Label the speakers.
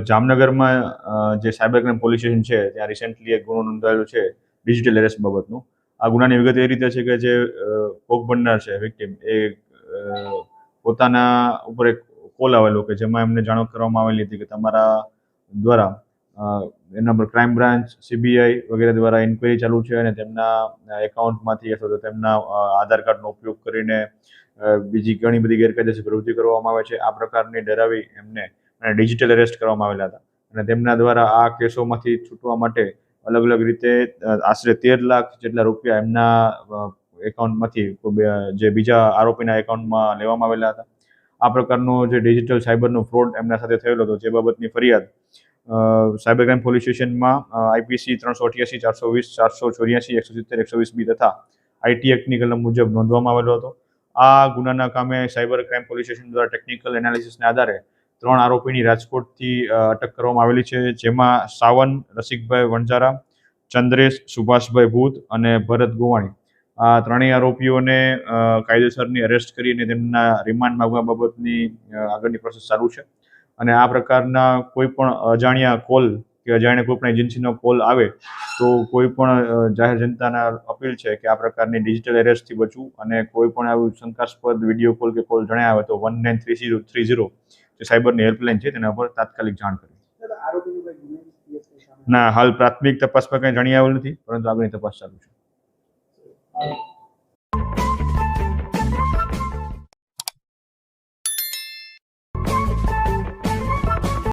Speaker 1: જામનગરમાં જે cyber crime police station છે ત્યાં રિસેન્ટલી એક ગુનો નોંધાયેલો છે ડિજિટલ એરેસ્ટ બાબતનું. આ ગુનાની વિગત એ રીતે છે કે જે ભોગ બનનાર છે વિક્ટિમ એ પોતાના ઉપર એક કોલ આવેલો કે જેમાં એમને જાણ કરવામાં આવેલી હતી કે તમારા દ્વારા એના પર ક્રાઇમ બ્રાન્ચ, સીબીઆઈ વગેરે દ્વારા ઇન્ક્વાયરી ચાલુ છે અને તેમના એકાઉન્ટમાંથી અથવા તો તેમના આધાર કાર્ડનો ઉપયોગ કરીને બીજી ઘણી બધી ગેરકાયદેસર પ્રવૃત્તિ કરવામાં આવે છે. આ પ્રકારની ડરાવી એમને ડિજિટલ એરેસ્ટ કરવામાં આવેલા હતા અને તેમના દ્વારા આ કેસોમાંથી છૂટવા માટે અલગ અલગ રીતે આશરે 13 લાખ જેટલા રૂપિયા એમના એકાઉન્ટમાંથી જે બીજા આરોપીના એકાઉન્ટમાં લેવામાં આવેલા હતા. આ પ્રકારનો જે ડિજિટલ સાયબરનો ફ્રોડ એમના સાથે થયેલો હતો જે બાબતની ફરિયાદ સાયબર ક્રાઇમ પોલીસ સ્ટેશનમાં આઈપીસી 388, 420, 484, 170, 120B તથા આઈટી એક્ટની કલમ મુજબ નોંધવામાં આવેલો હતો. આ ગુનાના કામે સાયબર ક્રાઇમ પોલીસ સ્ટેશન દ્વારા ટેકનિકલ એનાલિસિસના આધારે 3 આરોપીની રાજકોટથી અટક કરવામાં આવેલી છે, જેમાં સાવન રસિકભાઈ વણજારા, ચંદ્રેશ સુભાષભાઈ ભૂત અને ભરત ગોવાણી. આ ત્રણેય આરોપીઓને કાયદેસરની અરેસ્ટ કરીને તેમના રિમાન્ડ માંગવા બાબતની આગળની પ્રોસેસ ચાલુ છે અને આ પ્રકારના કોઈ પણ અજાણ્યા કોલ કે અજાણ્યા કોઈ પણ એજન્સીનો કોલ આવે તો કોઈ પણ જાહેર જનતાને અપીલ છે કે આ પ્રકારની ડિજિટલ એરેસ્ટથી બચવું અને કોઈ પણ આવું શંકાસ્પદ વિડીયો કોલ કે કોલ જણાય આવે તો 193030 જે સાયબરની હેલ્પલાઇન છે તેના પર તાત્કાલિક જાણ કરવી. ના, હાલ પ્રાથમિક તપાસમાં કંઈ જણાવેલ નથી, પરંતુ આગળની તપાસ ચાલુ છે.